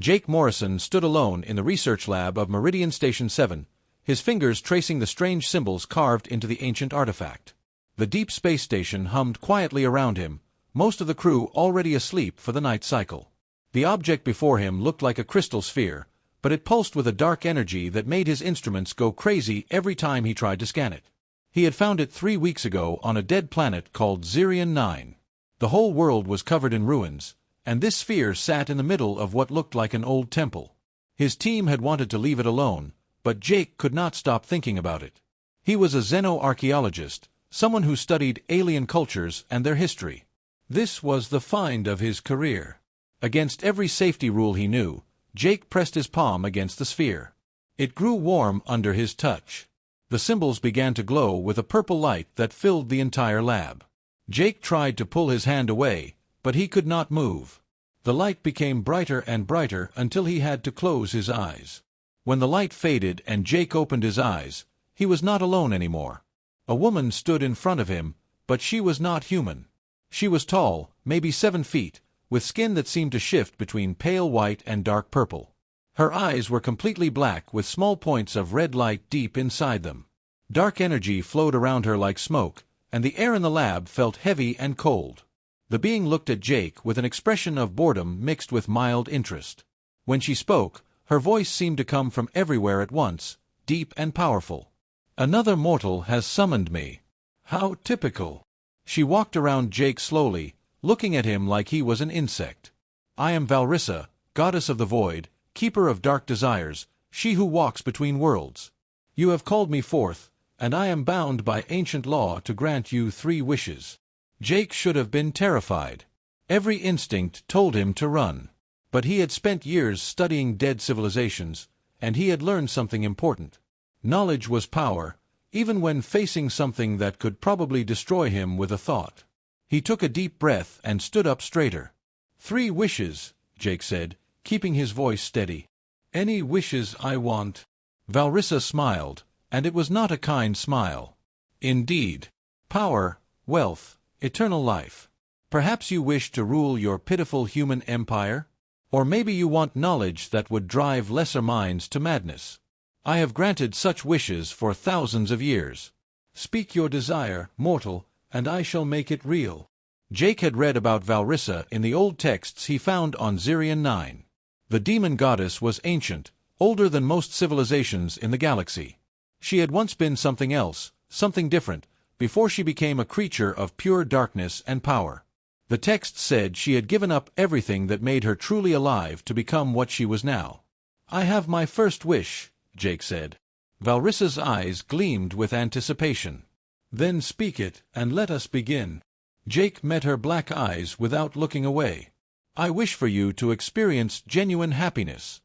Jake Morrison stood alone in the research lab of Meridian Station 7, his fingers tracing the strange symbols carved into the ancient artifact. The deep space station hummed quietly around him, most of the crew already asleep for the night cycle. The object before him looked like a crystal sphere, but it pulsed with a dark energy that made his instruments go crazy every time he tried to scan it. He had found it 3 weeks ago on a dead planet called Zirion 9. The whole world was covered in ruins, and this sphere sat in the middle of what looked like an old temple. His team had wanted to leave it alone, but Jake could not stop thinking about it. He was a xenoarchaeologist, someone who studied alien cultures and their history. This was the find of his career. Against every safety rule he knew, Jake pressed his palm against the sphere. It grew warm under his touch. The symbols began to glow with a purple light that filled the entire lab. Jake tried to pull his hand away, but he could not move. The light became brighter and brighter until he had to close his eyes. When the light faded and Jake opened his eyes, he was not alone anymore. A woman stood in front of him, but she was not human. She was tall, maybe 7 feet, with skin that seemed to shift between pale white and dark purple. Her eyes were completely black with small points of red light deep inside them. Dark energy flowed around her like smoke, and the air in the lab felt heavy and cold. The being looked at Jake with an expression of boredom mixed with mild interest. When she spoke, her voice seemed to come from everywhere at once, deep and powerful. "Another mortal has summoned me. How typical." She walked around Jake slowly, looking at him like he was an insect. "I am Valrissa, goddess of the void, keeper of dark desires, she who walks between worlds. You have called me forth, and I am bound by ancient law to grant you 3 wishes." Jake should have been terrified. Every instinct told him to run. But he had spent years studying dead civilizations, and he had learned something important. Knowledge was power, even when facing something that could probably destroy him with a thought. He took a deep breath and stood up straighter. 3 wishes, Jake said, keeping his voice steady. "Any wishes I want." Valrissa smiled, and it was not a kind smile. "Indeed. Power, wealth, eternal life. Perhaps you wish to rule your pitiful human empire? Or maybe you want knowledge that would drive lesser minds to madness. I have granted such wishes for thousands of years. Speak your desire, mortal, and I shall make it real." Jake had read about Valrissa in the old texts he found on Zirion 9. The demon goddess was ancient, older than most civilizations in the galaxy. She had once been something else, something different, before she became a creature of pure darkness and power. The text said she had given up everything that made her truly alive to become what she was now. "I have my first wish," Jake said. Valrissa's eyes gleamed with anticipation. "Then speak it, and let us begin." Jake met her black eyes without looking away. "I wish for you to experience genuine happiness."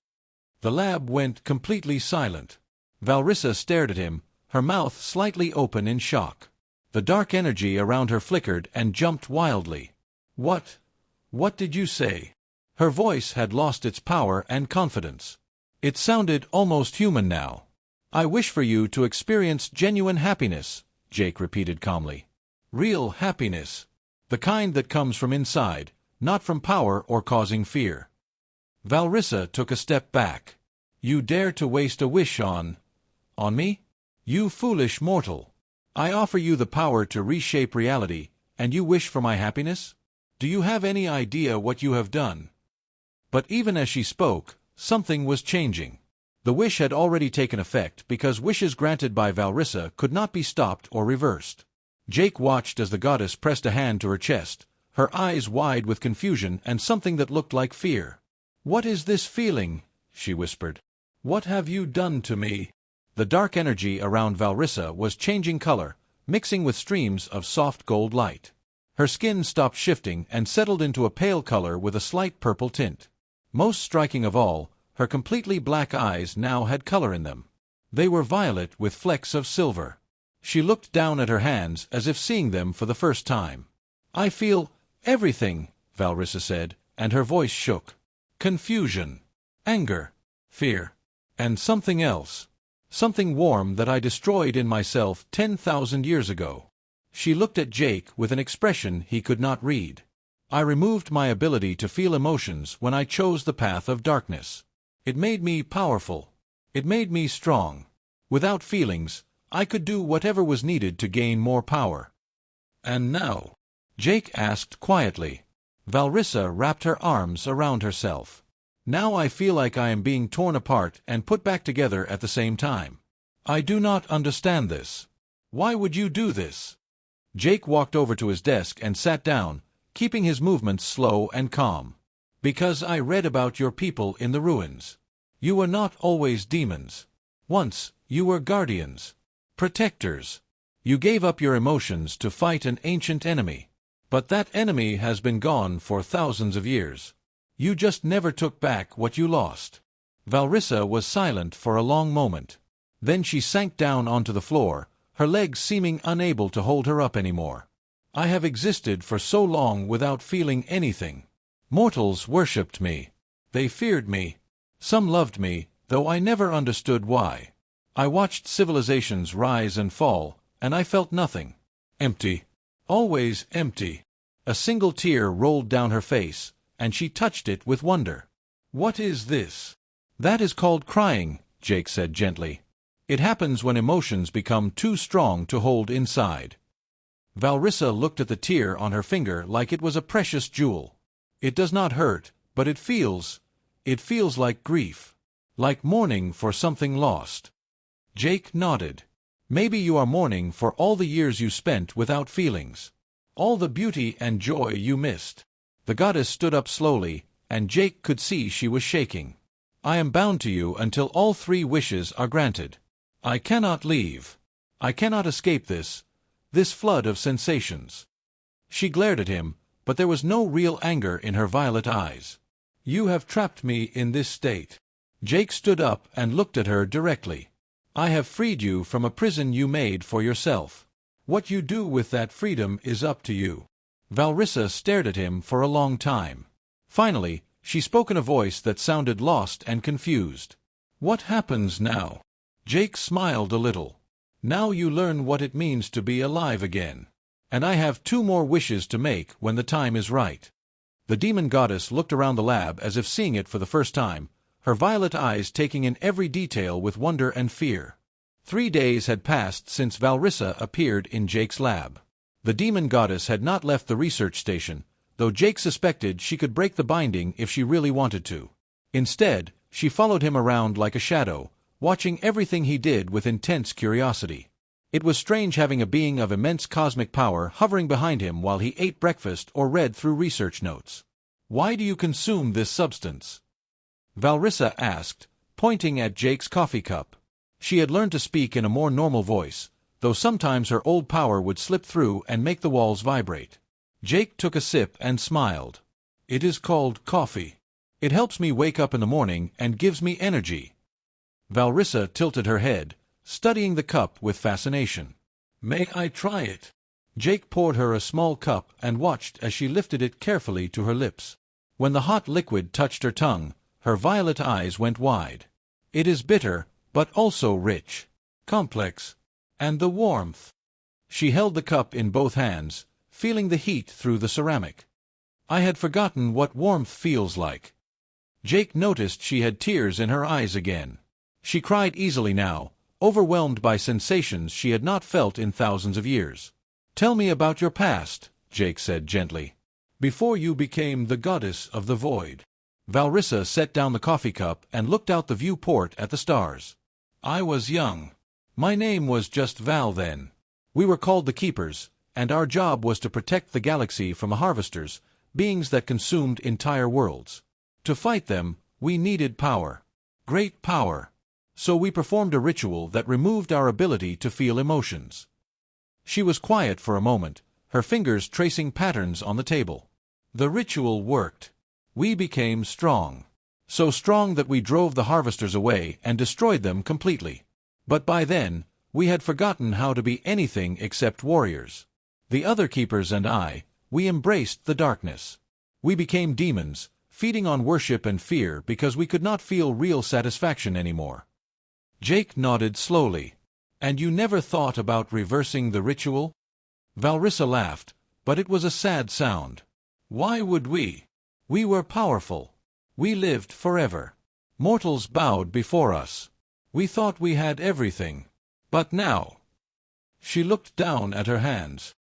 The lab went completely silent. Valrissa stared at him, her mouth slightly open in shock. The dark energy around her flickered and jumped wildly. What did you say?" Her voice had lost its power and confidence. It sounded almost human now. "I wish for you to experience genuine happiness," Jake repeated calmly. "Real happiness. The kind that comes from inside, not from power or causing fear." Valrissa took a step back. "You dare to waste a wish on me? You foolish mortal. I offer you the power to reshape reality, and you wish for my happiness? Do you have any idea what you have done?" But even as she spoke, something was changing. The wish had already taken effect because wishes granted by Valrissa could not be stopped or reversed. Jake watched as the goddess pressed a hand to her chest, her eyes wide with confusion and something that looked like fear. "What is this feeling?" she whispered. "What have you done to me?" The dark energy around Valrissa was changing color, mixing with streams of soft gold light. Her skin stopped shifting and settled into a pale color with a slight purple tint. Most striking of all, her completely black eyes now had color in them. They were violet with flecks of silver. She looked down at her hands as if seeing them for the first time. "I feel everything," Valrissa said, and her voice shook. "Confusion, anger, fear, and something else. Something warm that I destroyed in myself 10,000 years ago." She looked at Jake with an expression he could not read. I removed my ability to feel emotions when I chose the path of darkness. It made me powerful. It made me strong. Without feelings, I could do whatever was needed to gain more power. And now? Jake asked quietly. Valrissa wrapped her arms around herself. Now I feel like I am being torn apart and put back together at the same time. I do not understand this. Why would you do this? Jake walked over to his desk and sat down, keeping his movements slow and calm. Because I read about your people in the ruins. You were not always demons. Once, you were guardians. Protectors. You gave up your emotions to fight an ancient enemy. But that enemy has been gone for thousands of years. You just never took back what you lost. Valrissa was silent for a long moment. Then she sank down onto the floor, her legs seeming unable to hold her up anymore. I have existed for so long without feeling anything. Mortals worshipped me. They feared me. Some loved me, though I never understood why. I watched civilizations rise and fall, and I felt nothing. Empty. Always empty. A single tear rolled down her face, and she touched it with wonder. What is this? That is called crying, Jake said gently. It happens when emotions become too strong to hold inside. Valrissa looked at the tear on her finger like it was a precious jewel. It does not hurt, but it feels like grief. Like mourning for something lost. Jake nodded. Maybe you are mourning for all the years you spent without feelings. All the beauty and joy you missed. The goddess stood up slowly, and Jake could see she was shaking. I am bound to you until all 3 wishes are granted. I cannot leave. I cannot escape this flood of sensations. She glared at him, but there was no real anger in her violet eyes. You have trapped me in this state. Jake stood up and looked at her directly. I have freed you from a prison you made for yourself. What you do with that freedom is up to you. Valrissa stared at him for a long time. Finally, she spoke in a voice that sounded lost and confused. What happens now? Jake smiled a little. Now you learn what it means to be alive again. And I have 2 more wishes to make when the time is right. The demon goddess looked around the lab as if seeing it for the first time, her violet eyes taking in every detail with wonder and fear. 3 days had passed since Valrissa appeared in Jake's lab. The demon goddess had not left the research station, though Jake suspected she could break the binding if she really wanted to. Instead, she followed him around like a shadow, watching everything he did with intense curiosity. It was strange having a being of immense cosmic power hovering behind him while he ate breakfast or read through research notes. Why do you consume this substance? Valrissa asked, pointing at Jake's coffee cup. She had learned to speak in a more normal voice, though sometimes her old power would slip through and make the walls vibrate. Jake took a sip and smiled. It is called coffee. It helps me wake up in the morning and gives me energy. Valrissa tilted her head, studying the cup with fascination. May I try it? Jake poured her a small cup and watched as she lifted it carefully to her lips. When the hot liquid touched her tongue, her violet eyes went wide. It is bitter, but also rich, complex, and the warmth. She held the cup in both hands, feeling the heat through the ceramic. I had forgotten what warmth feels like. Jake noticed she had tears in her eyes again. She cried easily now, overwhelmed by sensations she had not felt in thousands of years. Tell me about your past, Jake said gently. Before you became the goddess of the void. Valrissa set down the coffee cup and looked out the viewport at the stars. I was young. My name was just Val then. We were called the Keepers, and our job was to protect the galaxy from harvesters, beings that consumed entire worlds. To fight them, we needed power. Great power. So we performed a ritual that removed our ability to feel emotions. She was quiet for a moment, her fingers tracing patterns on the table. The ritual worked. We became strong. So strong that we drove the harvesters away and destroyed them completely. But by then, we had forgotten how to be anything except warriors. The other keepers and I, we embraced the darkness. We became demons, feeding on worship and fear because we could not feel real satisfaction anymore. Jake nodded slowly. And you never thought about reversing the ritual? Valrissa laughed, but it was a sad sound. Why would we? We were powerful. We lived forever. Mortals bowed before us. We thought we had everything. But now... She looked down at her hands.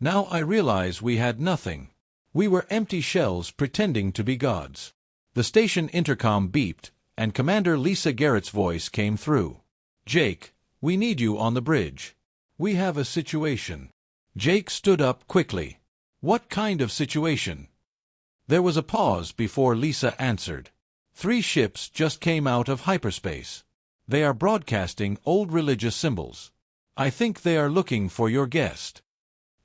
Now I realize we had nothing. We were empty shells pretending to be gods. The station intercom beeped, and Commander Lisa Garrett's voice came through. Jake, we need you on the bridge. We have a situation. Jake stood up quickly. What kind of situation? There was a pause before Lisa answered. 3 ships just came out of hyperspace. They are broadcasting old religious symbols. I think they are looking for your guest.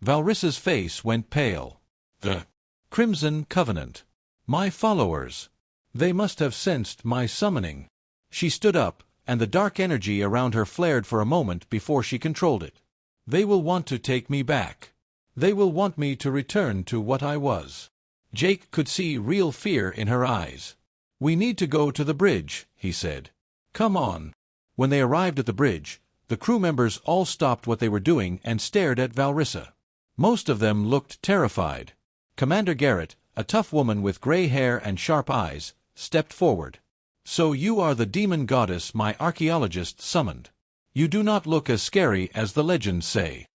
Valrissa's face went pale. The Crimson Covenant. My followers. They must have sensed my summoning. She stood up, and the dark energy around her flared for a moment before she controlled it. They will want to take me back. They will want me to return to what I was. Jake could see real fear in her eyes. We need to go to the bridge, he said. Come on. When they arrived at the bridge, the crew members all stopped what they were doing and stared at Valrissa. Most of them looked terrified. Commander Garrett, a tough woman with gray hair and sharp eyes, stepped forward. So you are the demon goddess my archaeologist summoned. You do not look as scary as the legends say.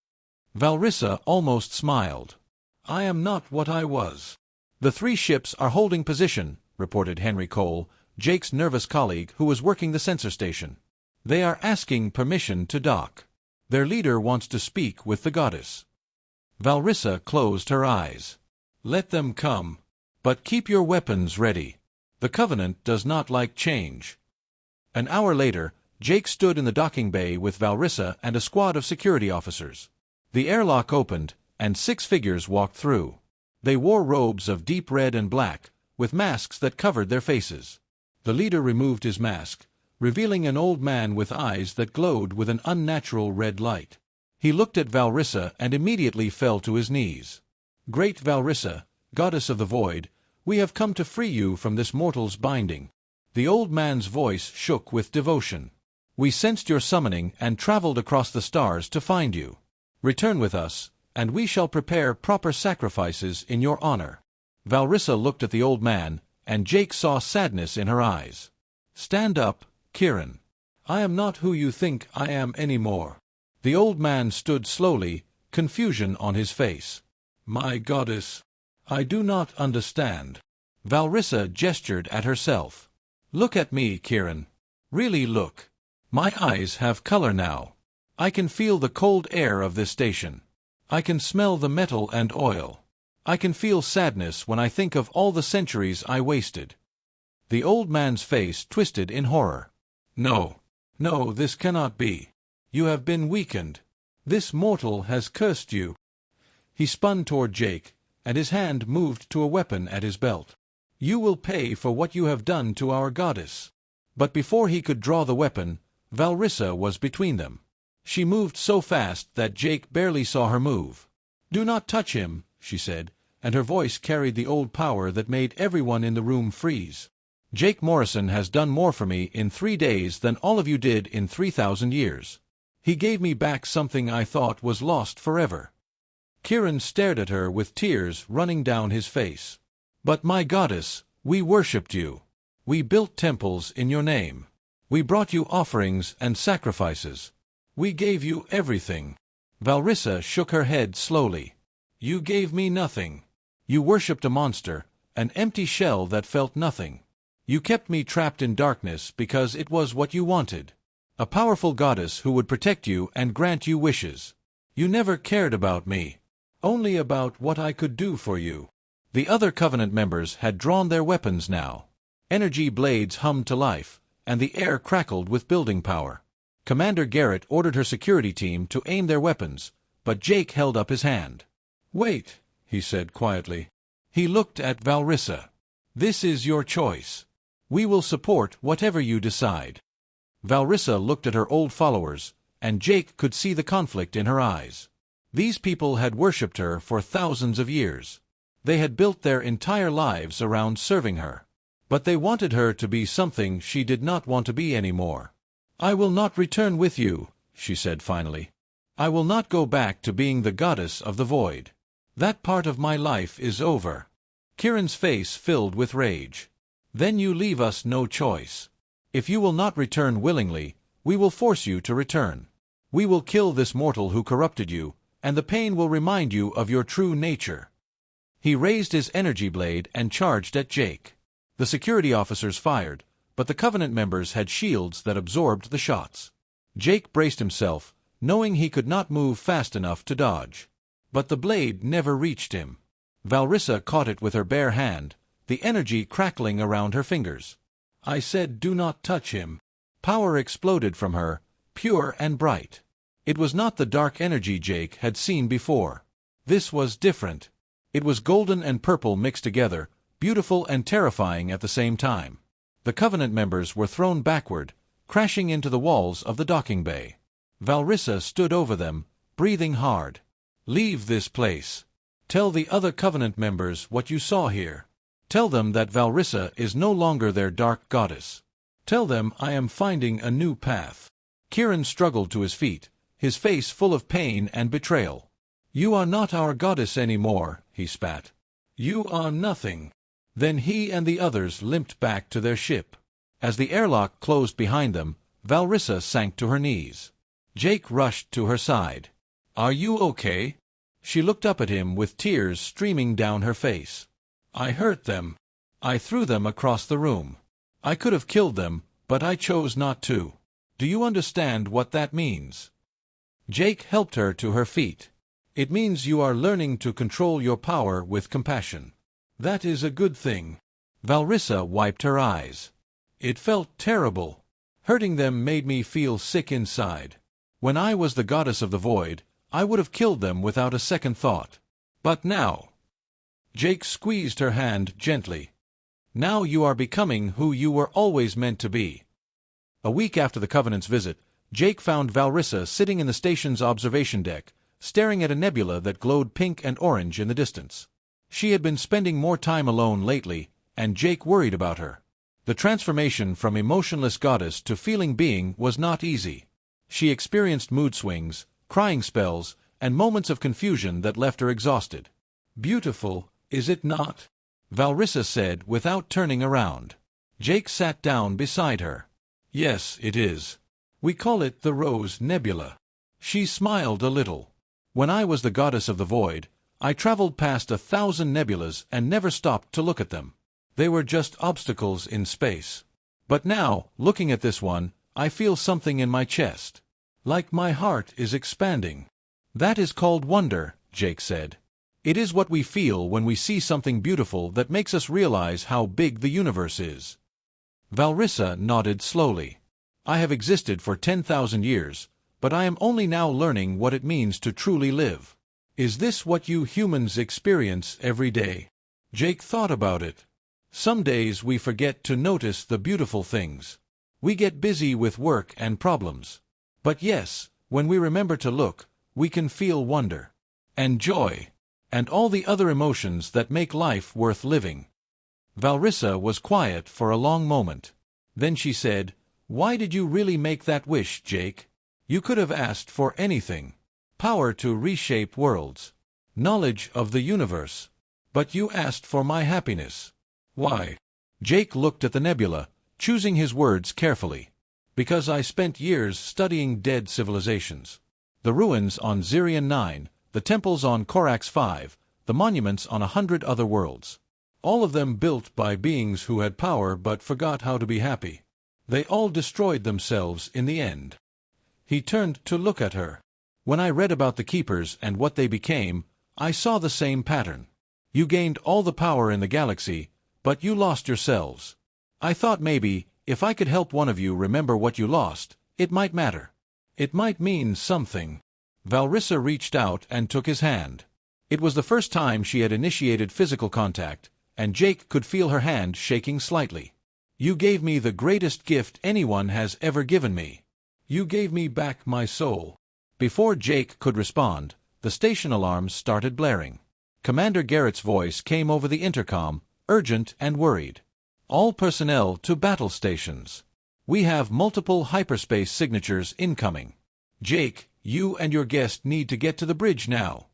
Valrissa almost smiled. I am not what I was. The 3 ships are holding position, reported Henry Cole, Jake's nervous colleague who was working the sensor station. They are asking permission to dock. Their leader wants to speak with the goddess. Valrissa closed her eyes. Let them come. But keep your weapons ready. The Covenant does not like change. An hour later, Jake stood in the docking bay with Valrissa and a squad of security officers. The airlock opened, and 6 figures walked through. They wore robes of deep red and black, with masks that covered their faces. The leader removed his mask, revealing an old man with eyes that glowed with an unnatural red light. He looked at Valrissa and immediately fell to his knees. Great Valrissa, goddess of the void, we have come to free you from this mortal's binding. The old man's voice shook with devotion. We sensed your summoning and traveled across the stars to find you. Return with us, and we shall prepare proper sacrifices in your honor. Valrissa looked at the old man, and Jake saw sadness in her eyes. Stand up, Kieran. I am not who you think I am anymore. The old man stood slowly, confusion on his face. My goddess, I do not understand. Valrissa gestured at herself. Look at me, Kieran. Really look. My eyes have color now. I can feel the cold air of this station. I can smell the metal and oil. I can feel sadness when I think of all the centuries I wasted. The old man's face twisted in horror. No, no, this cannot be. You have been weakened. This mortal has cursed you. He spun toward Jake, and his hand moved to a weapon at his belt. You will pay for what you have done to our goddess. But before he could draw the weapon, Valrissa was between them. She moved so fast that Jake barely saw her move. Do not touch him, she said, and her voice carried the old power that made everyone in the room freeze. Jake Morrison has done more for me in 3 days than all of you did in 3,000 years. He gave me back something I thought was lost forever. Kieran stared at her with tears running down his face. But my goddess, we worshipped you. We built temples in your name. We brought you offerings and sacrifices. We gave you everything. Valrissa shook her head slowly. You gave me nothing. You worshipped a monster, an empty shell that felt nothing. You kept me trapped in darkness because it was what you wanted. A powerful goddess who would protect you and grant you wishes. You never cared about me. Only about what I could do for you. The other Covenant members had drawn their weapons now. Energy blades hummed to life, and the air crackled with building power. Commander Garrett ordered her security team to aim their weapons, but Jake held up his hand. Wait, he said quietly. He looked at Valrissa. This is your choice. We will support whatever you decide. Valrissa looked at her old followers, and Jake could see the conflict in her eyes. These people had worshipped her for thousands of years. They had built their entire lives around serving her. But they wanted her to be something she did not want to be anymore. I will not return with you, she said finally. I will not go back to being the goddess of the void. That part of my life is over. Kieran's face filled with rage. Then you leave us no choice. If you will not return willingly, we will force you to return. We will kill this mortal who corrupted you, and the pain will remind you of your true nature. He raised his energy blade and charged at Jake. The security officers fired, but the Covenant members had shields that absorbed the shots. Jake braced himself, knowing he could not move fast enough to dodge. But the blade never reached him. Valrissa caught it with her bare hand, the energy crackling around her fingers. I said, do not touch him. Power exploded from her, pure and bright. It was not the dark energy Jake had seen before. This was different. It was golden and purple mixed together, beautiful and terrifying at the same time. The Covenant members were thrown backward, crashing into the walls of the docking bay. Valrissa stood over them, breathing hard. Leave this place. Tell the other Covenant members what you saw here. Tell them that Valrissa is no longer their dark goddess. Tell them I am finding a new path. Kieran struggled to his feet, his face full of pain and betrayal. You are not our goddess anymore, he spat. You are nothing. Then he and the others limped back to their ship. As the airlock closed behind them, Valrissa sank to her knees. Jake rushed to her side. Are you okay? She looked up at him with tears streaming down her face. I hurt them. I threw them across the room. I could have killed them, but I chose not to. Do you understand what that means? Jake helped her to her feet. It means you are learning to control your power with compassion. That is a good thing. Valrissa wiped her eyes. It felt terrible. Hurting them made me feel sick inside. When I was the goddess of the void, I would have killed them without a second thought. But now... Jake squeezed her hand gently. Now you are becoming who you were always meant to be. A week after the Covenant's visit, Jake found Valrissa sitting in the station's observation deck, staring at a nebula that glowed pink and orange in the distance. She had been spending more time alone lately, and Jake worried about her. The transformation from emotionless goddess to feeling being was not easy. She experienced mood swings, crying spells, and moments of confusion that left her exhausted. Beautiful, is it not? Valrissa said without turning around. Jake sat down beside her. Yes, it is. We call it the Rose Nebula. She smiled a little. When I was the goddess of the void, I traveled past 1,000 nebulas and never stopped to look at them. They were just obstacles in space. But now, looking at this one, I feel something in my chest. Like my heart is expanding. That is called wonder, Jake said. It is what we feel when we see something beautiful that makes us realize how big the universe is. Valrissa nodded slowly. I have existed for 10,000 years, but I am only now learning what it means to truly live. Is this what you humans experience every day? Jake thought about it. Some days we forget to notice the beautiful things. We get busy with work and problems. But yes, when we remember to look, we can feel wonder, and joy, and all the other emotions that make life worth living. Valrissa was quiet for a long moment. Then she said, Why did you really make that wish, Jake? You could have asked for anything. Power to reshape worlds. Knowledge of the universe. But you asked for my happiness. Why? Jake looked at the nebula, choosing his words carefully. Because I spent years studying dead civilizations. The ruins on Zirion 9, the temples on Corax 5, the monuments on 100 other worlds. All of them built by beings who had power but forgot how to be happy. They all destroyed themselves in the end. He turned to look at her. When I read about the Keepers and what they became, I saw the same pattern. You gained all the power in the galaxy, but you lost yourselves. I thought maybe, if I could help one of you remember what you lost, it might matter. It might mean something. Valrissa reached out and took his hand. It was the first time she had initiated physical contact, and Jake could feel her hand shaking slightly. You gave me the greatest gift anyone has ever given me. You gave me back my soul. Before Jake could respond, the station alarms started blaring. Commander Garrett's voice came over the intercom, urgent and worried. All personnel to battle stations. We have multiple hyperspace signatures incoming. Jake, you and your guest need to get to the bridge now.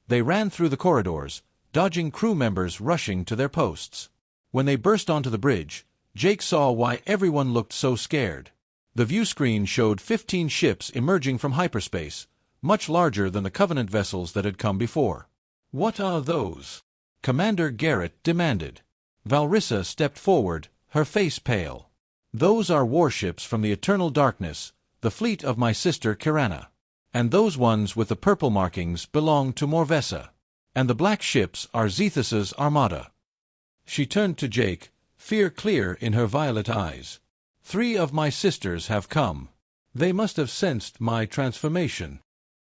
They ran through the corridors, dodging crew members rushing to their posts. When they burst onto the bridge, Jake saw why everyone looked so scared. The view screen showed 15 ships emerging from hyperspace, much larger than the Covenant vessels that had come before. "What are those?" Commander Garrett demanded. Valrissa stepped forward, her face pale. "Those are warships from the Eternal Darkness, the fleet of my sister Kirana. And those ones with the purple markings belong to Morvessa. And the black ships are Zethus's armada." She turned to Jake, fear clear in her violet eyes. "3 of my sisters have come. They must have sensed my transformation."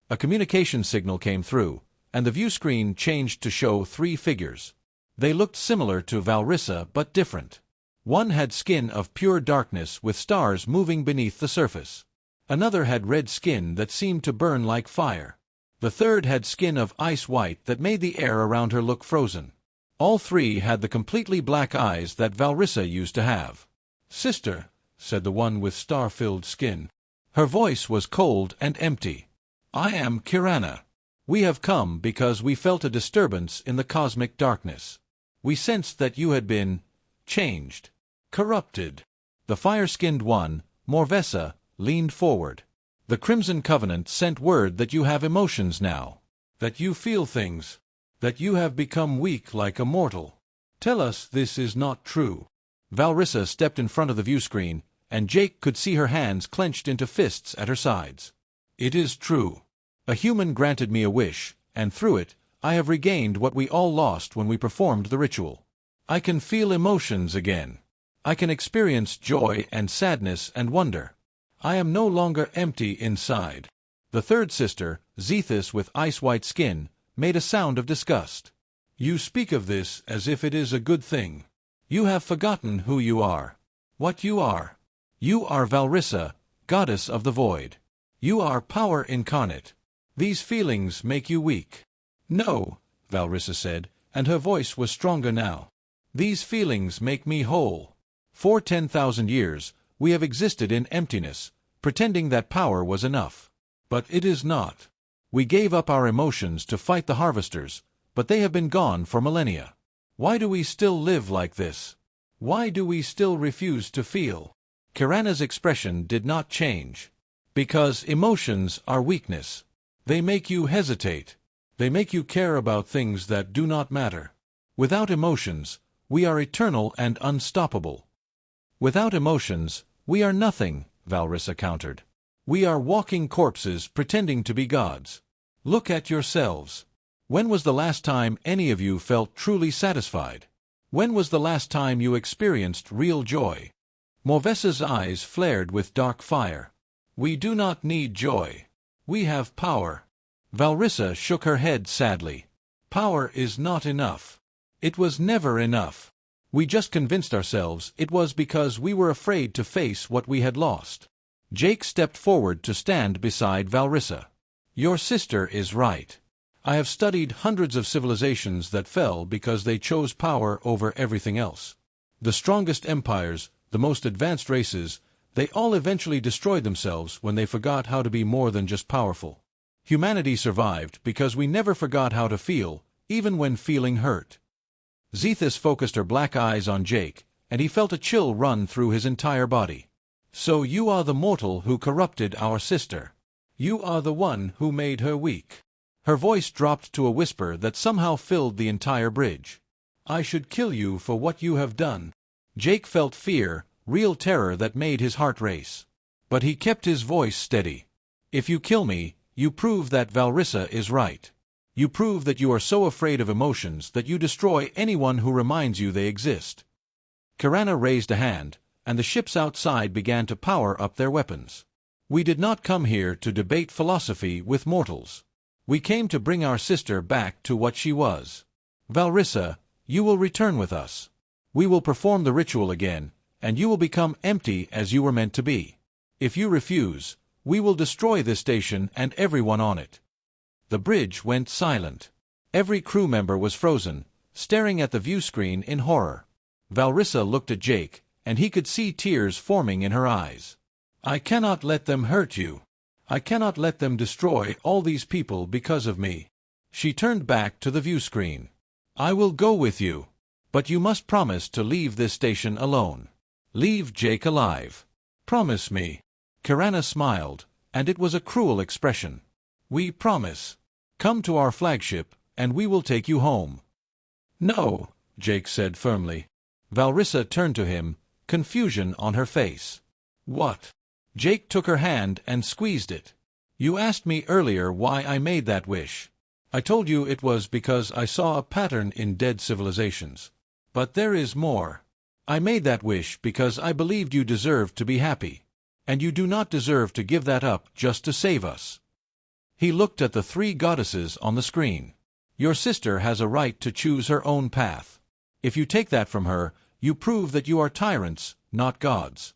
A communication signal came through, and the view screen changed to show 3 figures. They looked similar to Valrissa but different. One had skin of pure darkness with stars moving beneath the surface. Another had red skin that seemed to burn like fire. The third had skin of ice white that made the air around her look frozen. All 3 had the completely black eyes that Valrissa used to have. "Sister," said the one with star-filled skin. Her voice was cold and empty. "I am Kirana. We have come because we felt a disturbance in the cosmic darkness. We sensed that you had been changed, corrupted." The fire-skinned one, Morvessa, leaned forward. "The Crimson Covenant sent word that you have emotions now, that you feel things, that you have become weak like a mortal. Tell us this is not true." Valrissa stepped in front of the view screen, and Jake could see her hands clenched into fists at her sides. "It is true. A human granted me a wish, and through it, I have regained what we all lost when we performed the ritual. I can feel emotions again. I can experience joy and sadness and wonder. I am no longer empty inside." The third sister, Zethus with ice-white skin, made a sound of disgust. "You speak of this as if it is a good thing. You have forgotten who you are. What you are. You are Valrissa, goddess of the void. You are power incarnate. These feelings make you weak." "No," Valrissa said, and her voice was stronger now. "These feelings make me whole. For 10,000 years, we have existed in emptiness, pretending that power was enough. But it is not. We gave up our emotions to fight the harvesters, but they have been gone for millennia. Why do we still live like this? Why do we still refuse to feel?" Kirana's expression did not change. "Because emotions are weakness. They make you hesitate. They make you care about things that do not matter. Without emotions, we are eternal and unstoppable." "Without emotions, we are nothing," Valrissa countered. "We are walking corpses pretending to be gods. Look at yourselves. When was the last time any of you felt truly satisfied? When was the last time you experienced real joy?" Morvessa's eyes flared with dark fire. "We do not need joy. We have power." Valrissa shook her head sadly. "Power is not enough. It was never enough. We just convinced ourselves it was because we were afraid to face what we had lost." Jake stepped forward to stand beside Valrissa. "Your sister is right. I have studied hundreds of civilizations that fell because they chose power over everything else. The strongest empires, the most advanced races, they all eventually destroyed themselves when they forgot how to be more than just powerful. Humanity survived because we never forgot how to feel, even when feeling hurt." Zethus focused her black eyes on Jake, and he felt a chill run through his entire body. "So you are the mortal who corrupted our sister. You are the one who made her weak." Her voice dropped to a whisper that somehow filled the entire bridge. "I should kill you for what you have done." Jake felt fear, real terror that made his heart race. But he kept his voice steady. "If you kill me, you prove that Valrissa is right. You prove that you are so afraid of emotions that you destroy anyone who reminds you they exist." Kirana raised a hand, and the ships outside began to power up their weapons. "We did not come here to debate philosophy with mortals. We came to bring our sister back to what she was. Valrissa, you will return with us. We will perform the ritual again, and you will become empty as you were meant to be. If you refuse, we will destroy this station and everyone on it." The bridge went silent. Every crew member was frozen, staring at the view screen in horror. Valrissa looked at Jake, and he could see tears forming in her eyes. "I cannot let them hurt you. I cannot let them destroy all these people because of me." She turned back to the view screen. I will go with you. But you must promise to leave this station alone. Leave Jake alive. Promise me. Kirana smiled, and it was a cruel expression. We promise. Come to our flagship, and we will take you home. No, Jake said firmly. Valrissa turned to him, confusion on her face. What? Jake took her hand and squeezed it. You asked me earlier why I made that wish. I told you it was because I saw a pattern in dead civilizations. But there is more. I made that wish because I believed you deserved to be happy. And you do not deserve to give that up just to save us. He looked at the three goddesses on the screen. Your sister has a right to choose her own path. If you take that from her, you prove that you are tyrants, not gods.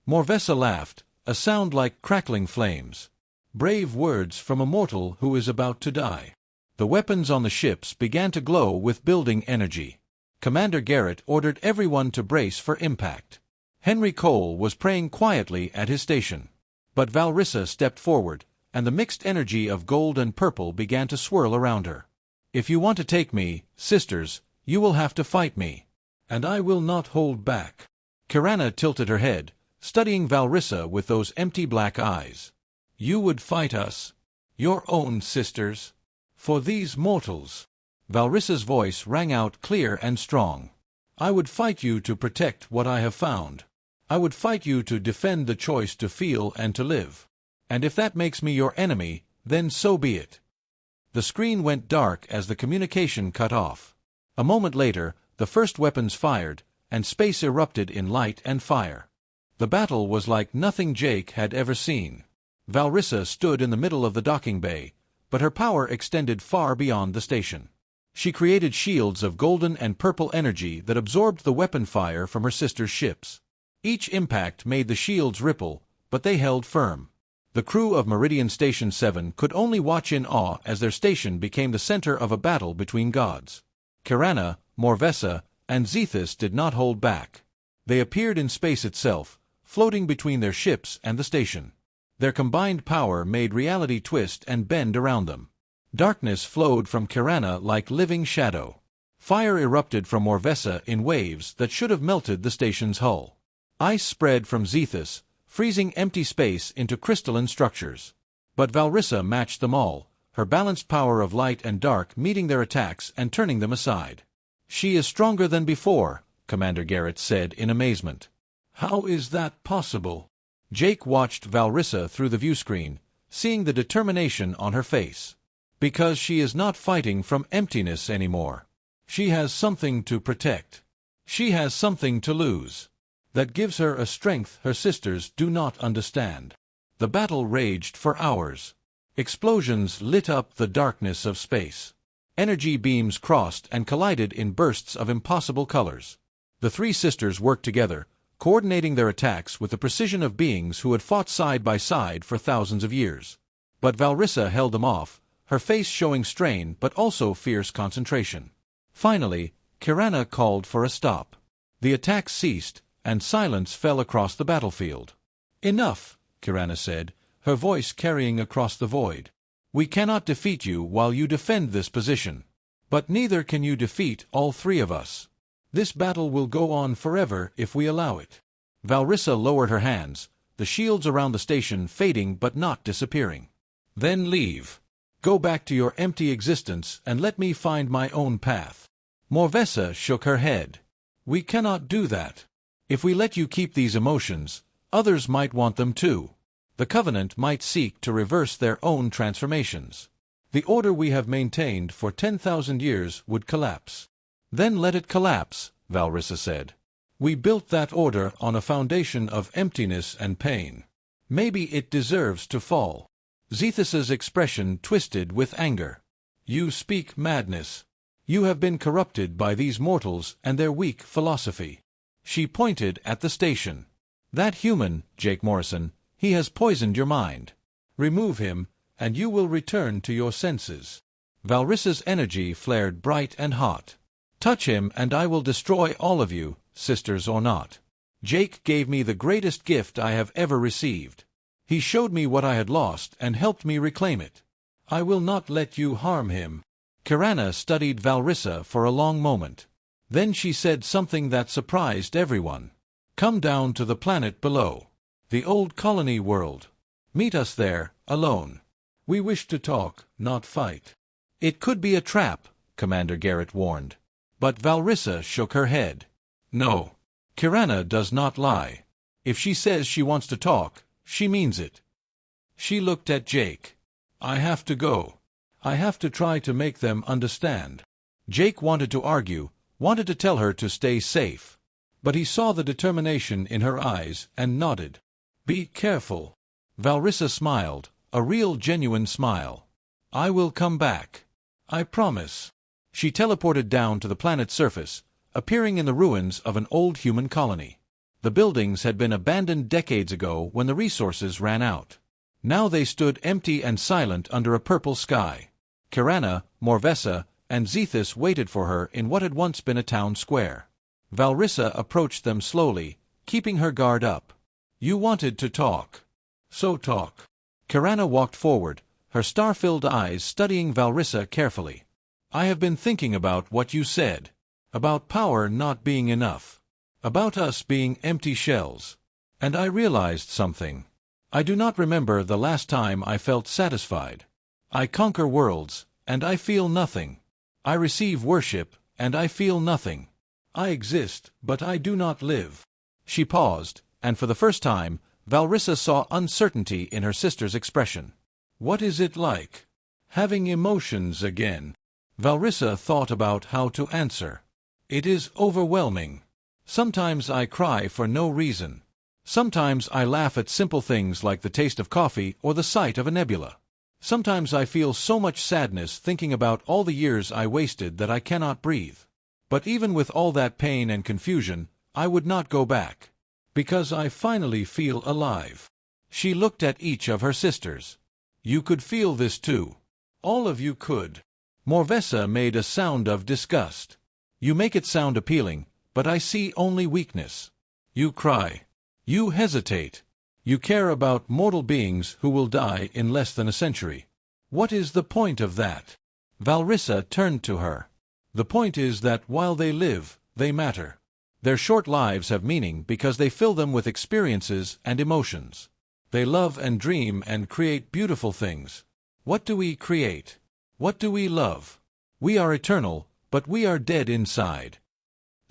Morvessa laughed, a sound like crackling flames. Brave words from a mortal who is about to die. The weapons on the ships began to glow with building energy. Commander Garrett ordered everyone to brace for impact. Henry Cole was praying quietly at his station. But Valrissa stepped forward, and the mixed energy of gold and purple began to swirl around her. If you want to take me, sisters, you will have to fight me. And I will not hold back. Kirana tilted her head, studying Valrissa with those empty black eyes. You would fight us? Your own sisters? For these mortals? Valrissa's voice rang out clear and strong. I would fight you to protect what I have found. I would fight you to defend the choice to feel and to live. And if that makes me your enemy, then so be it. The screen went dark as the communication cut off. A moment later, the first weapons fired, and space erupted in light and fire. The battle was like nothing Jake had ever seen. Valrissa stood in the middle of the docking bay, but her power extended far beyond the station. She created shields of golden and purple energy that absorbed the weapon fire from her sister's ships. Each impact made the shields ripple, but they held firm. The crew of Meridian Station 7 could only watch in awe as their station became the center of a battle between gods. Kirana, Morvessa, and Zethus did not hold back. They appeared in space itself, floating between their ships and the station. Their combined power made reality twist and bend around them. Darkness flowed from Kirana like living shadow. Fire erupted from Morvessa in waves that should have melted the station's hull. Ice spread from Zethus, freezing empty space into crystalline structures. But Valrissa matched them all, her balanced power of light and dark meeting their attacks and turning them aside. She is stronger than before, Commander Garrett said in amazement. How is that possible? Jake watched Valrissa through the viewscreen, seeing the determination on her face. Because she is not fighting from emptiness anymore. She has something to protect. She has something to lose. That gives her a strength her sisters do not understand. The battle raged for hours. Explosions lit up the darkness of space. Energy beams crossed and collided in bursts of impossible colors. The three sisters worked together, coordinating their attacks with the precision of beings who had fought side by side for thousands of years. But Valrissa held them off, her face showing strain but also fierce concentration. Finally, Kirana called for a stop. The attack ceased, and silence fell across the battlefield. Enough, Kirana said, her voice carrying across the void. We cannot defeat you while you defend this position. But neither can you defeat all three of us. This battle will go on forever if we allow it. Valrissa lowered her hands, the shields around the station fading but not disappearing. Then leave. Go back to your empty existence and let me find my own path. Morvessa shook her head. We cannot do that. If we let you keep these emotions, others might want them too. The Covenant might seek to reverse their own transformations. The order we have maintained for 10,000 years would collapse. Then let it collapse, Valrissa said. We built that order on a foundation of emptiness and pain. Maybe it deserves to fall. Zethus's expression twisted with anger. You speak madness. You have been corrupted by these mortals and their weak philosophy. She pointed at the station. That human, Jake Morrison, he has poisoned your mind. Remove him, and you will return to your senses. Valrissa's energy flared bright and hot. Touch him and I will destroy all of you, sisters or not. Jake gave me the greatest gift I have ever received. He showed me what I had lost and helped me reclaim it. I will not let you harm him. Kirana studied Valrissa for a long moment. Then she said something that surprised everyone. "Come down to the planet below. The old colony world. Meet us there, alone. We wish to talk, not fight." "It could be a trap," Commander Garrett warned. But Valrissa shook her head. "No. Kirana does not lie. If she says she wants to talk, she means it." She looked at Jake. "I have to go. I have to try to make them understand." Jake wanted to argue, wanted to tell her to stay safe. But he saw the determination in her eyes and nodded. "Be careful." Valrissa smiled, a real genuine smile. "I will come back. I promise." She teleported down to the planet's surface, appearing in the ruins of an old human colony. The buildings had been abandoned decades ago when the resources ran out. Now they stood empty and silent under a purple sky. Kirana, Morvessa, and Zethus waited for her in what had once been a town square. Valrissa approached them slowly, keeping her guard up. "You wanted to talk. So talk." Kirana walked forward, her star-filled eyes studying Valrissa carefully. "I have been thinking about what you said. About power not being enough. About us being empty shells. And I realized something. I do not remember the last time I felt satisfied. I conquer worlds, and I feel nothing. I receive worship, and I feel nothing. I exist, but I do not live." She paused, and for the first time, Valrissa saw uncertainty in her sister's expression. "What is it like? Having emotions again?" Valrissa thought about how to answer. "It is overwhelming. Sometimes I cry for no reason. Sometimes I laugh at simple things like the taste of coffee or the sight of a nebula. Sometimes I feel so much sadness thinking about all the years I wasted that I cannot breathe. But even with all that pain and confusion, I would not go back. Because I finally feel alive." She looked at each of her sisters. "You could feel this too. All of you could." Morvessa made a sound of disgust. "You make it sound appealing, but I see only weakness. You cry. You hesitate. You care about mortal beings who will die in less than a century. What is the point of that?" Valrissa turned to her. "The point is that while they live, they matter. Their short lives have meaning because they fill them with experiences and emotions. They love and dream and create beautiful things. What do we create? What do we love? We are eternal, but we are dead inside."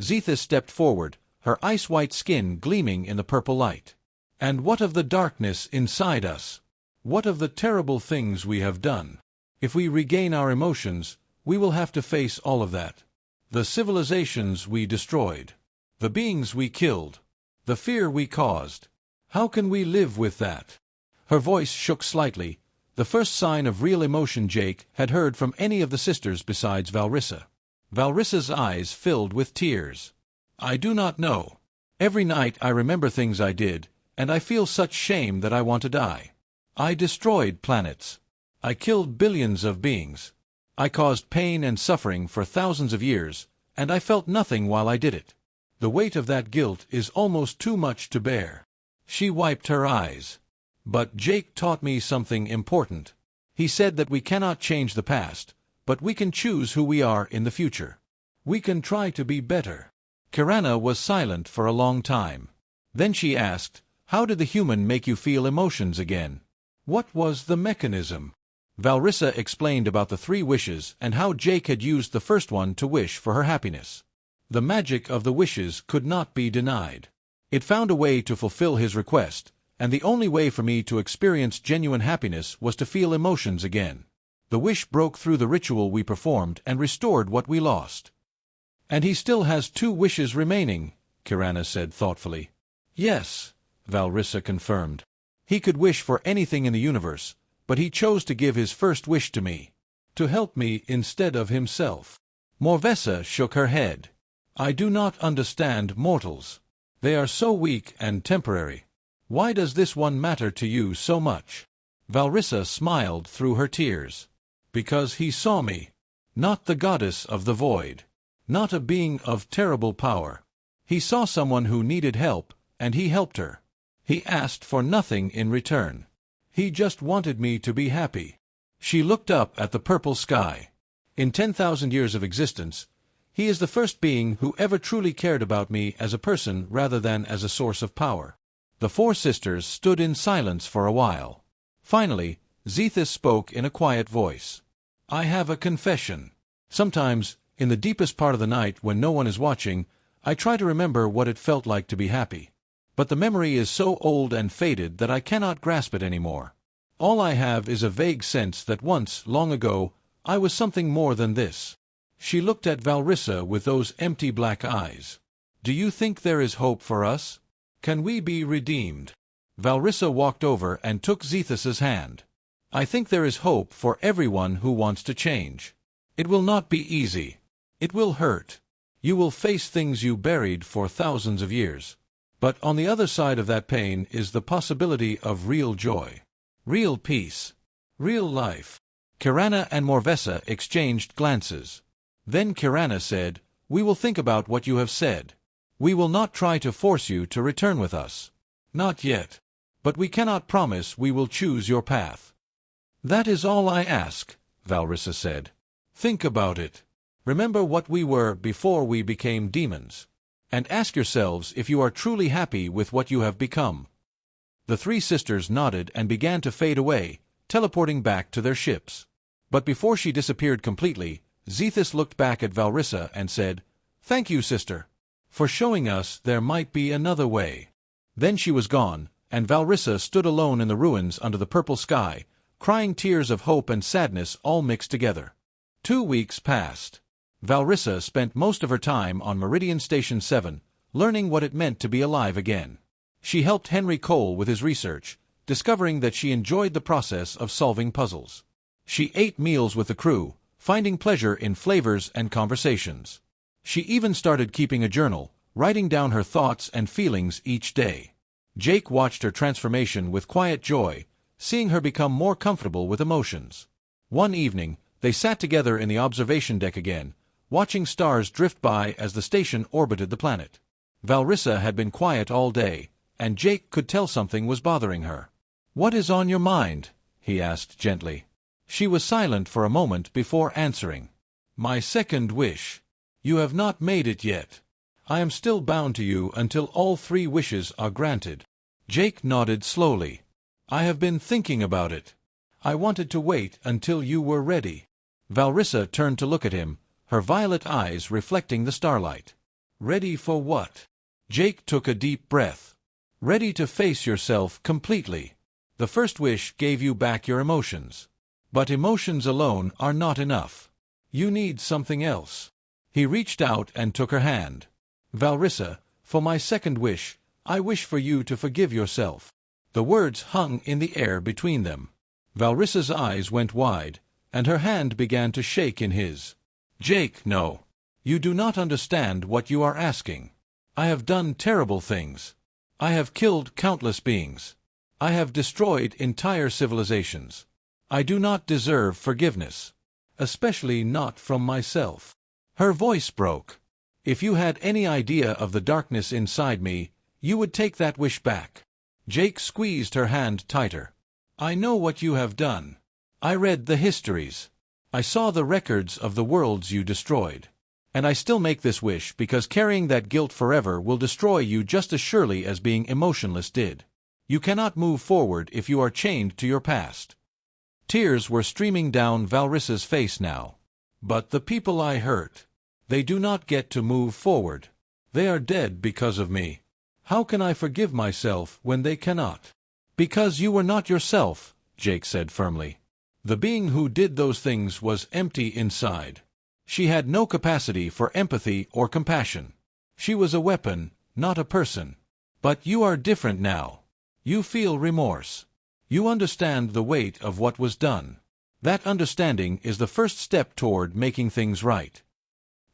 Zethus stepped forward, her ice-white skin gleaming in the purple light. "And what of the darkness inside us? What of the terrible things we have done? If we regain our emotions, we will have to face all of that. The civilizations we destroyed. The beings we killed. The fear we caused. How can we live with that?" Her voice shook slightly, the first sign of real emotion Jake had heard from any of the sisters besides Valrissa. Valrissa's eyes filled with tears. "I do not know. Every night I remember things I did, and I feel such shame that I want to die. I destroyed planets. I killed billions of beings. I caused pain and suffering for thousands of years, and I felt nothing while I did it. The weight of that guilt is almost too much to bear." She wiped her eyes. "But Jake taught me something important. He said that we cannot change the past, but we can choose who we are in the future. We can try to be better." Kirana was silent for a long time. Then she asked, "How did the human make you feel emotions again? What was the mechanism?" Valrissa explained about the 3 wishes and how Jake had used the first one to wish for her happiness. The magic of the wishes could not be denied. It found a way to fulfill his request, and the only way for me to experience genuine happiness was to feel emotions again. The wish broke through the ritual we performed and restored what we lost. "And he still has 2 wishes remaining," Kirana said thoughtfully. "Yes," Valrissa confirmed. "He could wish for anything in the universe, but he chose to give his first wish to me. To help me instead of himself." Morvessa shook her head. "I do not understand mortals. They are so weak and temporary. Why does this one matter to you so much?" Valrissa smiled through her tears. "Because he saw me. Not the goddess of the void. Not a being of terrible power. He saw someone who needed help, and he helped her. He asked for nothing in return. He just wanted me to be happy." She looked up at the purple sky. In 10,000 years of existence, he is the first being who ever truly cared about me as a person rather than as a source of power. The four sisters stood in silence for a while. Finally, Zethus spoke in a quiet voice. I have a confession. Sometimes, in the deepest part of the night when no one is watching, I try to remember what it felt like to be happy. But the memory is so old and faded that I cannot grasp it anymore. All I have is a vague sense that once, long ago, I was something more than this. She looked at Valrissa with those empty black eyes. Do you think there is hope for us? Can we be redeemed? Valrissa walked over and took Zethus's hand. I think there is hope for everyone who wants to change. It will not be easy. It will hurt. You will face things you buried for thousands of years. But on the other side of that pain is the possibility of real joy. Real peace. Real life. Kirana and Morvessa exchanged glances. Then Kirana said, We will think about what you have said. We will not try to force you to return with us. Not yet. But we cannot promise we will choose your path. That is all I ask, Valrissa said. Think about it. Remember what we were before we became demons. And ask yourselves if you are truly happy with what you have become. The three sisters nodded and began to fade away, teleporting back to their ships. But before she disappeared completely, Zethus looked back at Valrissa and said, Thank you, sister, for showing us there might be another way. Then she was gone, and Valrissa stood alone in the ruins under the purple sky, crying tears of hope and sadness all mixed together. 2 weeks passed. Valrissa spent most of her time on Meridian Station 7, learning what it meant to be alive again. She helped Henry Cole with his research, discovering that she enjoyed the process of solving puzzles. She ate meals with the crew, finding pleasure in flavors and conversations. She even started keeping a journal, writing down her thoughts and feelings each day. Jake watched her transformation with quiet joy, seeing her become more comfortable with emotions. One evening, they sat together in the observation deck again, watching stars drift by as the station orbited the planet. Valrissa had been quiet all day, and Jake could tell something was bothering her. What is on your mind? He asked gently. She was silent for a moment before answering. My second wish. You have not made it yet. I am still bound to you until all 3 wishes are granted. Jake nodded slowly. I have been thinking about it. I wanted to wait until you were ready. Valrissa turned to look at him, her violet eyes reflecting the starlight. Ready for what? Jake took a deep breath. Ready to face yourself completely. The first wish gave you back your emotions. But emotions alone are not enough. You need something else. He reached out and took her hand. Valrissa, for my second wish, I wish for you to forgive yourself. The words hung in the air between them. Valrissa's eyes went wide, and her hand began to shake in his. Jake, no. You do not understand what you are asking. I have done terrible things. I have killed countless beings. I have destroyed entire civilizations. I do not deserve forgiveness, especially not from myself. Her voice broke. If you had any idea of the darkness inside me, you would take that wish back. Jake squeezed her hand tighter. I know what you have done. I read the histories. I saw the records of the worlds you destroyed. And I still make this wish because carrying that guilt forever will destroy you just as surely as being emotionless did. You cannot move forward if you are chained to your past. Tears were streaming down Valrissa's face now. But the people I hurt, they do not get to move forward. They are dead because of me. How can I forgive myself when they cannot? Because you were not yourself, Jake said firmly. The being who did those things was empty inside. She had no capacity for empathy or compassion. She was a weapon, not a person. But you are different now. You feel remorse. You understand the weight of what was done. That understanding is the first step toward making things right.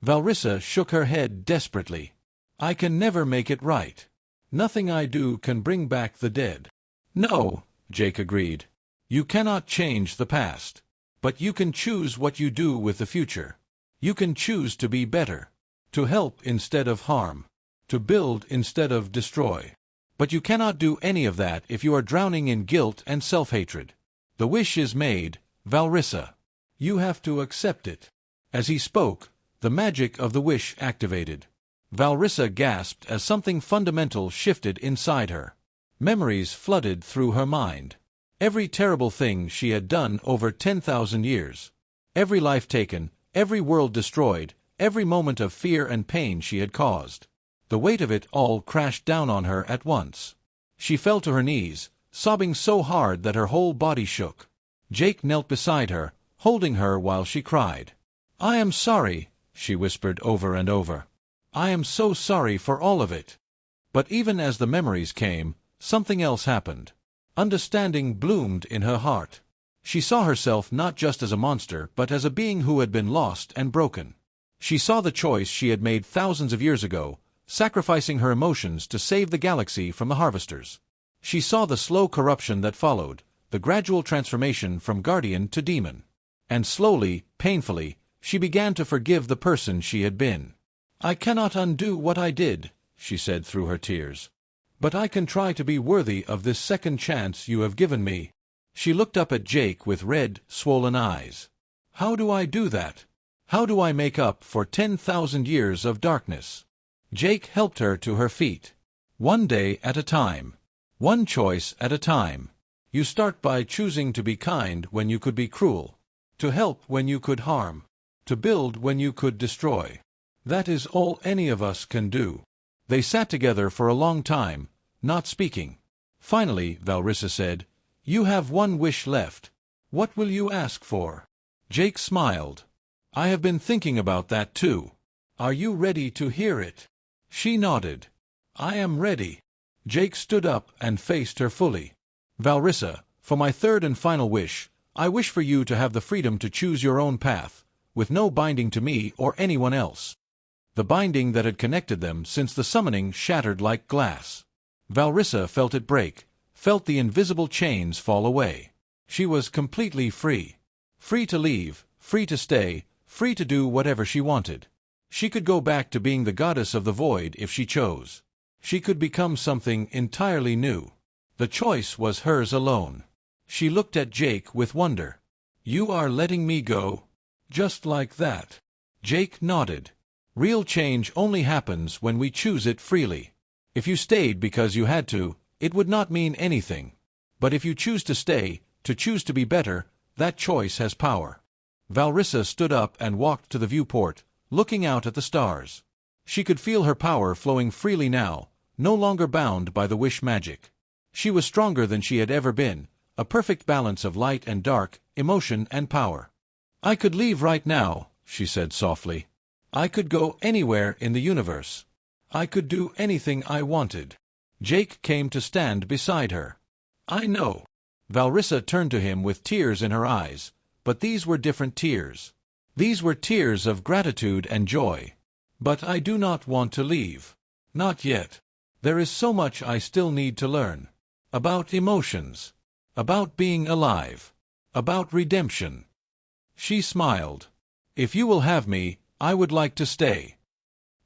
Valrissa shook her head desperately. I can never make it right. Nothing I do can bring back the dead. No, Jake agreed. You cannot change the past. But you can choose what you do with the future. You can choose to be better. To help instead of harm. To build instead of destroy. But you cannot do any of that if you are drowning in guilt and self-hatred. The wish is made, Valrissa. You have to accept it. As he spoke, the magic of the wish activated. Valrissa gasped as something fundamental shifted inside her. Memories flooded through her mind. Every terrible thing she had done over 10,000 years. Every life taken, every world destroyed, every moment of fear and pain she had caused. The weight of it all crashed down on her at once. She fell to her knees, sobbing so hard that her whole body shook. Jake knelt beside her, holding her while she cried. "I am sorry," she whispered over and over. "I am so sorry for all of it." But even as the memories came, something else happened. Understanding bloomed in her heart. She saw herself not just as a monster but as a being who had been lost and broken. She saw the choice she had made thousands of years ago, sacrificing her emotions to save the galaxy from the harvesters. She saw the slow corruption that followed, the gradual transformation from guardian to demon. And slowly, painfully, she began to forgive the person she had been. "I cannot undo what I did," she said through her tears. "But I can try to be worthy of this second chance you have given me." She looked up at Jake with red, swollen eyes. "How do I do that? How do I make up for 10,000 years of darkness?" Jake helped her to her feet. "One day at a time. One choice at a time. You start by choosing to be kind when you could be cruel. To help when you could harm. To build when you could destroy. That is all any of us can do." They sat together for a long time, not speaking. Finally, Valrissa said, "You have one wish left. What will you ask for?" Jake smiled. "I have been thinking about that too. Are you ready to hear it?" She nodded. "I am ready." Jake stood up and faced her fully. "Valrissa, for my third and final wish, I wish for you to have the freedom to choose your own path, with no binding to me or anyone else." The binding that had connected them since the summoning shattered like glass. Valrissa felt it break, felt the invisible chains fall away. She was completely free. Free to leave, free to stay, free to do whatever she wanted. She could go back to being the goddess of the void if she chose. She could become something entirely new. The choice was hers alone. She looked at Jake with wonder. "You are letting me go? Just like that?" Jake nodded. "Real change only happens when we choose it freely. If you stayed because you had to, it would not mean anything. But if you choose to stay, to choose to be better, that choice has power." Valrissa stood up and walked to the viewport, looking out at the stars. She could feel her power flowing freely now, no longer bound by the wish magic. She was stronger than she had ever been, a perfect balance of light and dark, emotion and power. "I could leave right now," she said softly. "I could go anywhere in the universe. I could do anything I wanted." Jake came to stand beside her. "I know." Valrissa turned to him with tears in her eyes, but these were different tears. These were tears of gratitude and joy. "But I do not want to leave. Not yet. There is so much I still need to learn. About emotions. About being alive. About redemption." She smiled. "If you will have me, I would like to stay."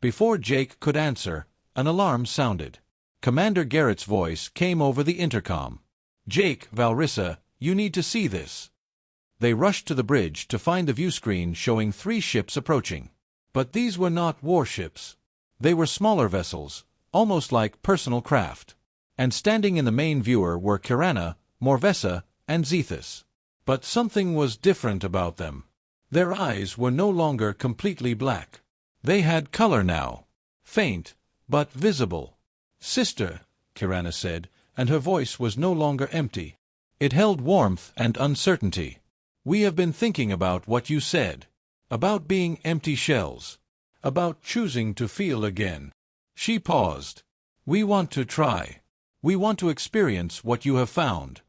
Before Jake could answer, an alarm sounded. Commander Garrett's voice came over the intercom. "Jake, Valrissa, you need to see this." They rushed to the bridge to find the viewscreen showing 3 ships approaching. But these were not warships. They were smaller vessels, almost like personal craft. And standing in the main viewer were Kirana, Morvessa, and Zethus. But something was different about them. Their eyes were no longer completely black. They had color now. Faint, but visible. "Sister," Kirana said, and her voice was no longer empty. It held warmth and uncertainty. "We have been thinking about what you said. About being empty shells. About choosing to feel again." She paused. "We want to try. We want to experience what you have found."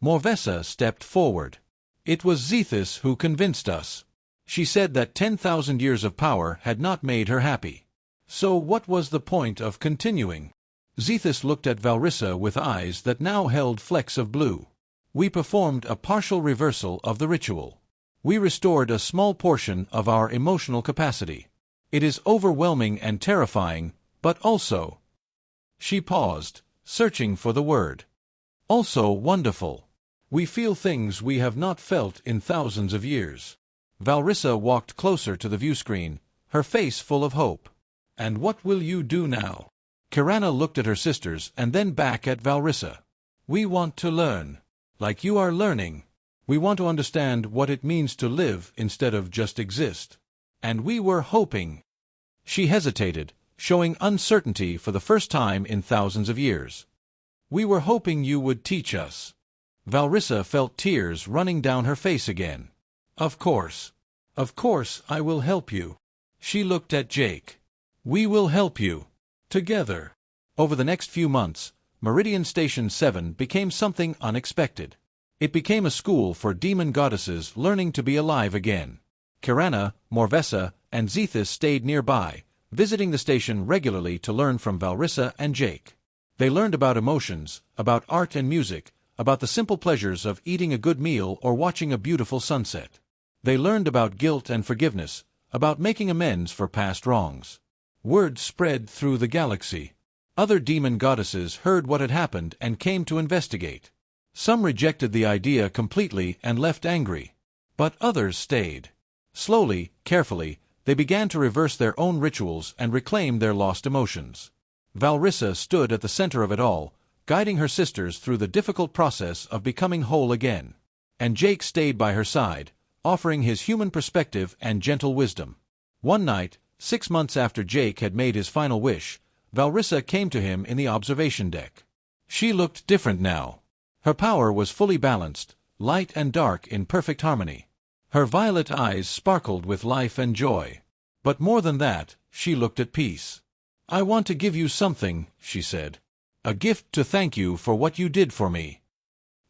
Morvessa stepped forward. "It was Zethus who convinced us. She said that 10,000 years of power had not made her happy. So what was the point of continuing?" Zethus looked at Valrissa with eyes that now held flecks of blue. "We performed a partial reversal of the ritual. We restored a small portion of our emotional capacity. It is overwhelming and terrifying, but also—" She paused, searching for the word. "Also wonderful. We feel things we have not felt in thousands of years." Valrissa walked closer to the viewscreen, her face full of hope. "And what will you do now?" Kirana looked at her sisters and then back at Valrissa. "We want to learn. Like you are learning. We want to understand what it means to live instead of just exist. And we were hoping—" She hesitated, showing uncertainty for the first time in thousands of years. "We were hoping you would teach us." Valrissa felt tears running down her face again. Of course I will help you." She looked at Jake. "We will help you. Together." Over the next few months, Meridian Station 7 became something unexpected. It became a school for demon goddesses learning to be alive again. Kirana, Morvessa, and Zethys stayed nearby, visiting the station regularly to learn from Valrissa and Jake. They learned about emotions, about art and music, about the simple pleasures of eating a good meal or watching a beautiful sunset. They learned about guilt and forgiveness, about making amends for past wrongs. Word spread through the galaxy. Other demon goddesses heard what had happened and came to investigate. Some rejected the idea completely and left angry. But others stayed. Slowly, carefully, they began to reverse their own rituals and reclaim their lost emotions. Valrissa stood at the center of it all, guiding her sisters through the difficult process of becoming whole again. And Jake stayed by her side, offering his human perspective and gentle wisdom. One night, 6 months after Jake had made his final wish, Valrissa came to him in the observation deck. She looked different now. Her power was fully balanced, light and dark in perfect harmony. Her violet eyes sparkled with life and joy. But more than that, she looked at peace. "I want to give you something," she said. "A gift to thank you for what you did for me."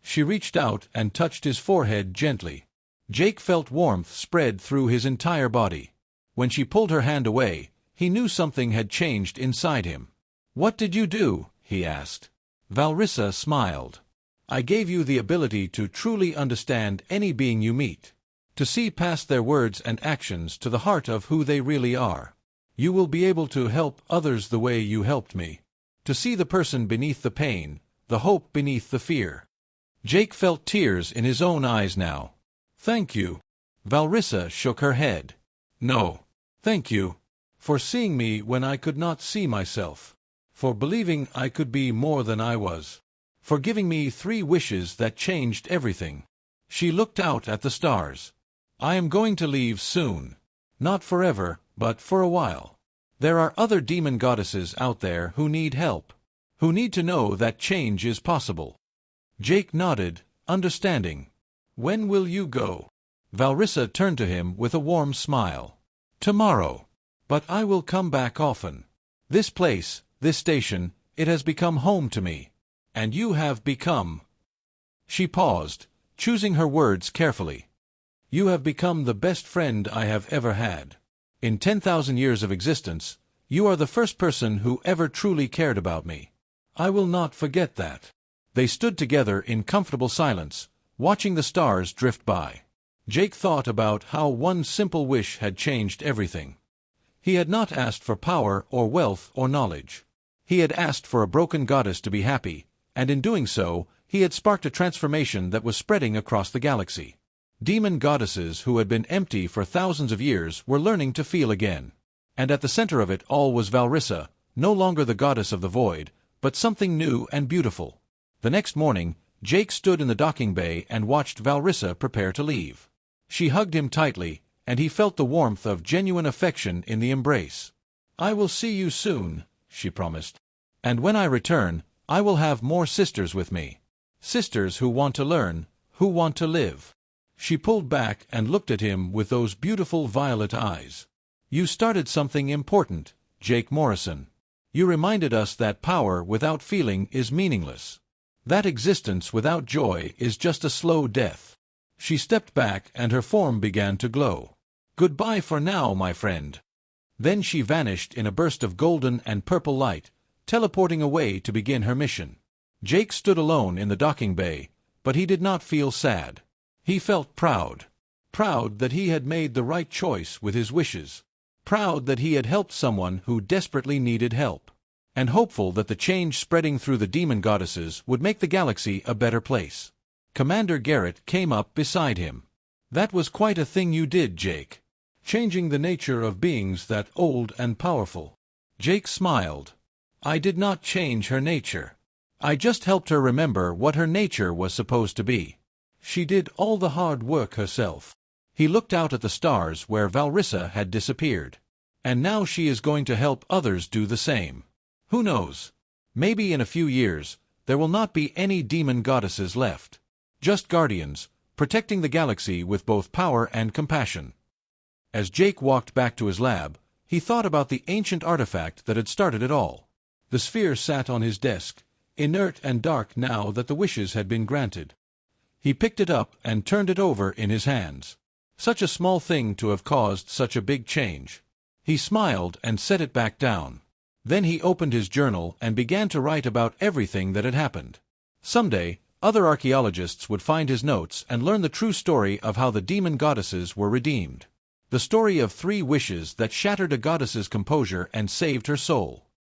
She reached out and touched his forehead gently. Jake felt warmth spread through his entire body. When she pulled her hand away, he knew something had changed inside him. "What did you do?" he asked. Valrissa smiled. "I gave you the ability to truly understand any being you meet. To see past their words and actions to the heart of who they really are. You will be able to help others the way you helped me. To see the person beneath the pain, the hope beneath the fear." Jake felt tears in his own eyes now. "Thank you." Valrissa shook her head. "No. Thank you. For seeing me when I could not see myself. For believing I could be more than I was. For giving me 3 wishes that changed everything." She looked out at the stars. "I am going to leave soon. Not forever, but for a while. There are other demon goddesses out there who need help. Who need to know that change is possible." Jake nodded, understanding. "When will you go?" Valrissa turned to him with a warm smile. "Tomorrow. But I will come back often. This place, this station, it has become home to me. And you have become—" She paused, choosing her words carefully. "You have become the best friend I have ever had. In 10,000 years of existence, you are the first person who ever truly cared about me. I will not forget that." They stood together in comfortable silence, watching the stars drift by. Jake thought about how one simple wish had changed everything. He had not asked for power or wealth or knowledge. He had asked for a broken goddess to be happy, and in doing so, he had sparked a transformation that was spreading across the galaxy. Demon goddesses who had been empty for thousands of years were learning to feel again. And at the center of it all was Valrissa, no longer the goddess of the void, but something new and beautiful. The next morning, Jake stood in the docking bay and watched Valrissa prepare to leave. She hugged him tightly, and he felt the warmth of genuine affection in the embrace. "I will see you soon," she promised. "And when I return, I will have more sisters with me. Sisters who want to learn, who want to live." She pulled back and looked at him with those beautiful violet eyes. "You started something important, Jake Morrison. You reminded us that power without feeling is meaningless. That existence without joy is just a slow death." She stepped back and her form began to glow. "Goodbye for now, my friend." Then she vanished in a burst of golden and purple light, teleporting away to begin her mission. Jake stood alone in the docking bay, but he did not feel sad. He felt proud. Proud that he had made the right choice with his wishes. Proud that he had helped someone who desperately needed help. And hopeful that the change spreading through the demon goddesses would make the galaxy a better place. Commander Garrett came up beside him. That was quite a thing you did, Jake. Changing the nature of beings that old and powerful. Jake smiled. I did not change her nature. I just helped her remember what her nature was supposed to be. She did all the hard work herself. He looked out at the stars where Valrissa had disappeared. And now she is going to help others do the same. Who knows? Maybe in a few years, there will not be any demon goddesses left. Just guardians, protecting the galaxy with both power and compassion. As Jake walked back to his lab, he thought about the ancient artifact that had started it all. The sphere sat on his desk, inert and dark now that the wishes had been granted. He picked it up and turned it over in his hands. Such a small thing to have caused such a big change. He smiled and set it back down. Then he opened his journal and began to write about everything that had happened. Someday, other archaeologists would find his notes and learn the true story of how the demon goddesses were redeemed. The story of 3 wishes that shattered a goddess's composure and saved her soul.